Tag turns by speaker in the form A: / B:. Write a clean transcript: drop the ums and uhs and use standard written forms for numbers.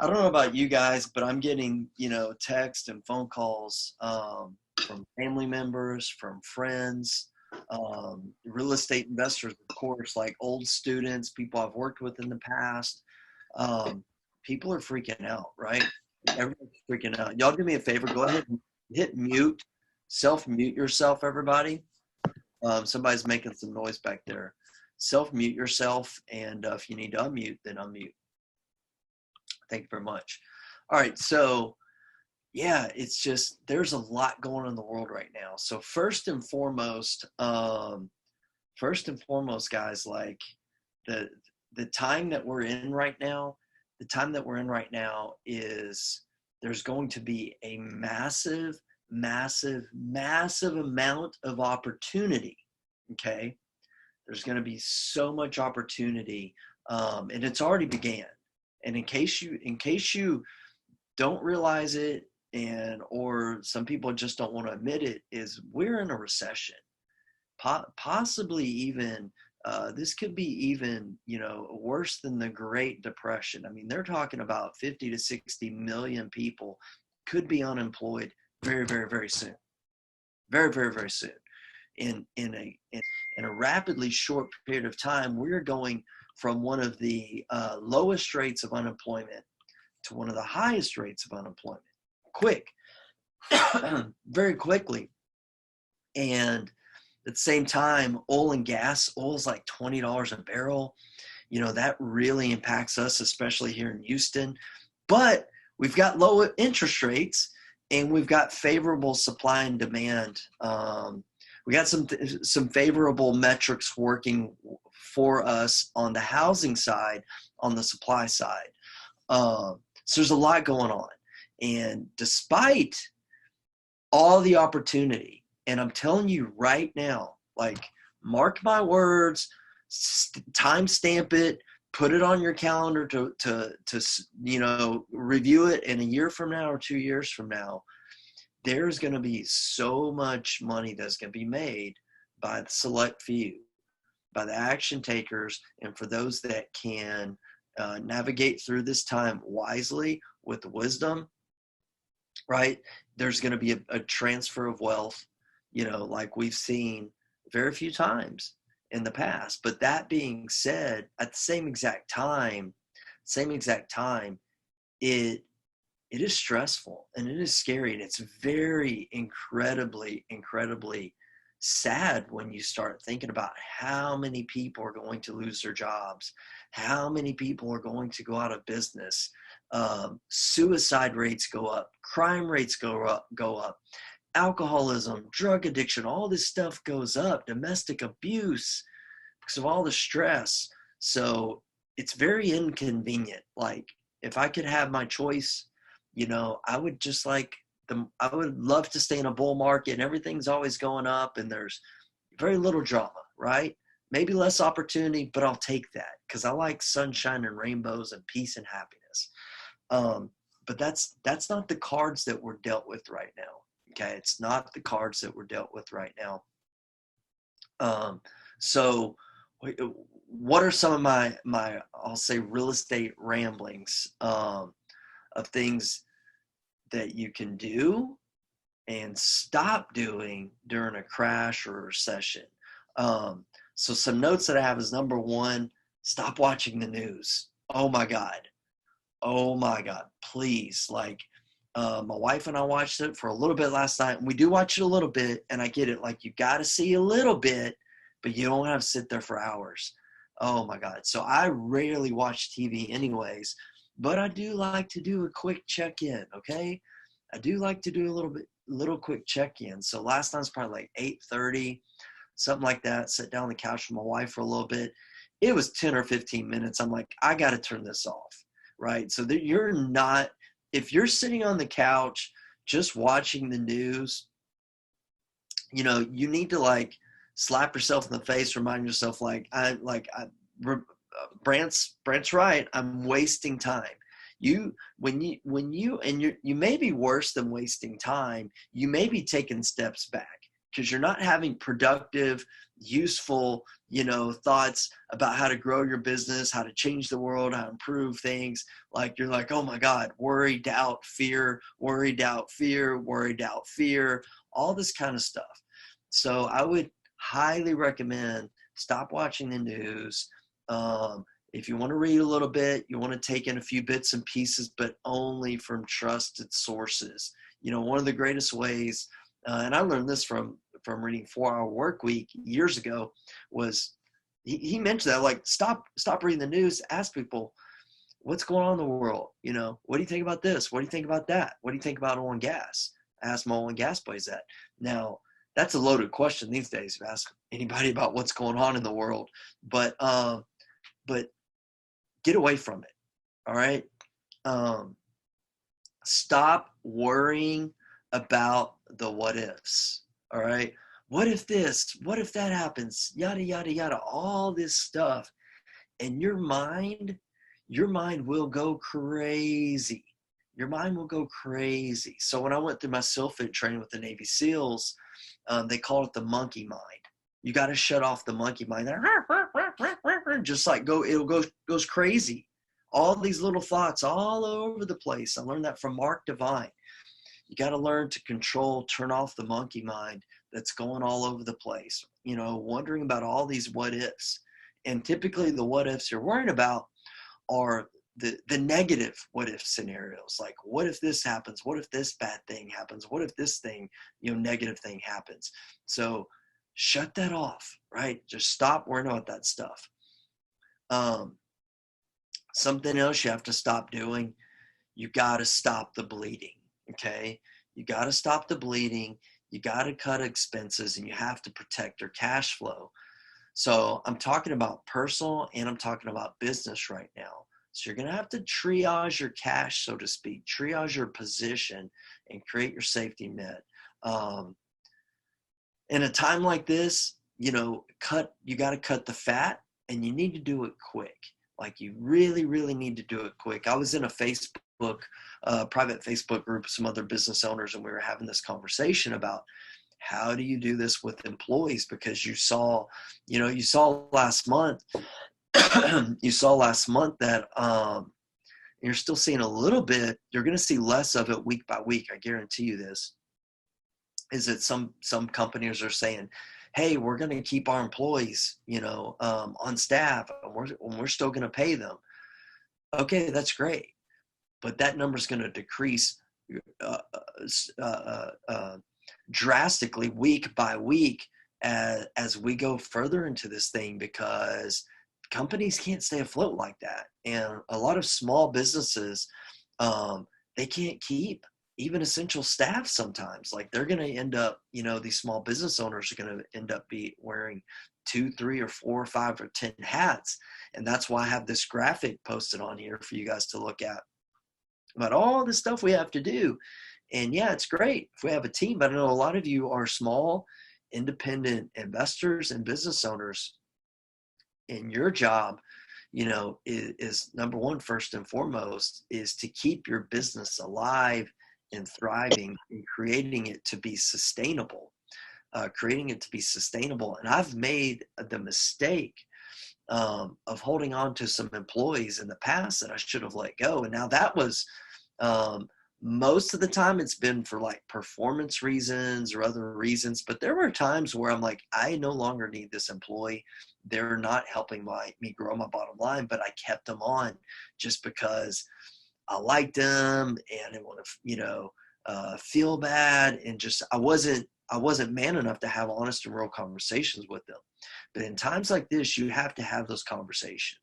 A: I don't know about you guys, but I'm getting, text and phone calls from family members, from friends, real estate investors, of course, like old students, people I've worked with in the past. Um, People are freaking out, right? Everyone's freaking out. Y'all do me a favor. Go ahead and hit mute, self-mute yourself, everybody. Somebody's making some noise back there. Self-mute yourself, and if you need to unmute, then unmute. Thank you very much. All right, so yeah, it's just there's a lot going on in the world right now. So first and foremost, guys, like the the time that we're in right now, the time that we're in right now is there's going to be a massive, massive, massive amount of opportunity. Okay, there's going to be so much opportunity, and it's already began. And in case you don't realize it, and or some people just don't want to admit it, is we're in a recession. Possibly even this could be even worse than the Great Depression. I mean, they're talking about 50 to 60 million people could be unemployed very, very, very soon. Very, very, very soon. In a rapidly short period of time, we're going from one of the lowest rates of unemployment to one of the highest rates of unemployment. Quick, very quickly. And at the same time, oil and gas, oil is like $20 a barrel. That really impacts us, especially here in Houston. But we've got low interest rates and we've got favorable supply and demand. We got some favorable metrics working for us on the housing side, on the supply side. So there's a lot going on. And despite all the opportunity, and I'm telling you right now, like, mark my words, time stamp it, put it on your calendar to review it in a year from now or 2 years from now. There's going to be so much money that's going to be made by the select few, by the action takers, and for those that can navigate through this time wisely with wisdom, right? There's going to be a transfer of wealth, like we've seen very few times in the past. But that being said, at the same exact time, it is stressful and it is scary, and it's very incredibly, incredibly sad when you start thinking about how many people are going to lose their jobs, how many people are going to go out of business. Suicide rates go up, crime rates go up, alcoholism, drug addiction, all this stuff goes up, domestic abuse, because of all the stress. So it's very inconvenient. Like, if I could have my choice, I would just I would love to stay in a bull market and everything's always going up and there's very little drama, right? Maybe less opportunity, but I'll take that because I like sunshine and rainbows and peace and happiness. But that's not the cards that we're dealt with right now. Okay, it's not the cards that we're dealt with right now. So what are some of my I'll say real estate ramblings of things that you can do and stop doing during a crash or a recession? So some notes that I have is, number one, stop watching the news. Oh my God, please. Like, my wife and I watched it for a little bit last night, and we do watch it a little bit, and I get it. Like, you got to see a little bit, but you don't have to sit there for hours. Oh my God. So I rarely watch TV anyways, but I do like to do a quick check-in. Okay. I do like to do a little quick check-in. So last night's probably like 8:30, something like that. Sit down on the couch with my wife for a little bit. It was 10 or 15 minutes. I'm like, I got to turn this off. Right. So that you're not, if you're sitting on the couch just watching the news, you need to like slap yourself in the face, remind yourself Brant's right. I'm wasting time. You may be worse than wasting time. You may be taking steps back. because you're not having productive, useful, thoughts about how to grow your business, how to change the world, how to improve things. Like you're like, oh my God, worry, doubt, fear, worry, doubt, fear, worry, doubt, fear, all this kind of stuff. So I would highly recommend stop watching the news. If you want to read a little bit, you want to take in a few bits and pieces, but only from trusted sources. One of the greatest ways, and I learned this from reading 4 Hour Workweek years ago, was he mentioned that, like, stop reading the news, ask people what's going on in the world. What do you think about this? What do you think about that? What do you think about oil and gas? Ask my oil and gas boys that. Now, that's a loaded question these days to ask anybody about what's going on in the world, but get away from it. All right. Stop worrying about the what ifs. All right. What if this? What if that happens? Yada, yada, yada, all this stuff. And your mind will go crazy. Your mind will go crazy. So when I went through my SEALFIT training with the Navy SEALs, they call it the monkey mind. You got to shut off the monkey mind. Just like goes crazy. All these little thoughts all over the place. I learned that from Mark Divine. You got to learn to control, turn off the monkey mind that's going all over the place, wondering about all these what ifs. And typically the what ifs you're worrying about are the negative what if scenarios. Like, what if this happens? What if this bad thing happens? What if this thing, negative thing happens? So shut that off, right? Just stop worrying about that stuff. Something else you have to stop doing, you got to stop the bleeding, okay? You got to stop the bleeding. You got to cut expenses, and you have to protect your cash flow. So I'm talking about personal and I'm talking about business right now. So you're going to have to triage your cash, so to speak, triage your position and create your safety net. In a time like this, you got to cut the fat, and you need to do it quick. Like, you really, really need to do it quick. I was in a private Facebook group with some other business owners, and we were having this conversation about how do you do this with employees? Because you saw last month, that you're still seeing a little bit. You're going to see less of it week by week. I guarantee you this. Is that some companies are saying, hey, we're going to keep our employees, on staff, and we're still going to pay them. Okay, that's great. But that number is going to decrease drastically week by week as we go further into this thing, because companies can't stay afloat like that. And a lot of small businesses, they can't keep even essential staff sometimes. Like, they're going to end up, these small business owners are going to end up wearing 2, 3, or 4, or 5, or 10 hats. And that's why I have this graphic posted on here for you guys to look at about all the stuff we have to do. And yeah, it's great if we have a team, but I know a lot of you are small, independent investors and business owners. And your job, is number one, first and foremost, is to keep your business alive and thriving and creating it to be sustainable. And I've made the mistake of holding on to some employees in the past that I should have let go. And now that was, most of the time it's been for like performance reasons or other reasons, but there were times where I'm like, I no longer need this employee. They're not helping me grow my bottom line, but I kept them on just because I liked them and I didn't want to, feel bad. And just, I wasn't man enough to have honest and real conversations with them. But in times like this, you have to have those conversations.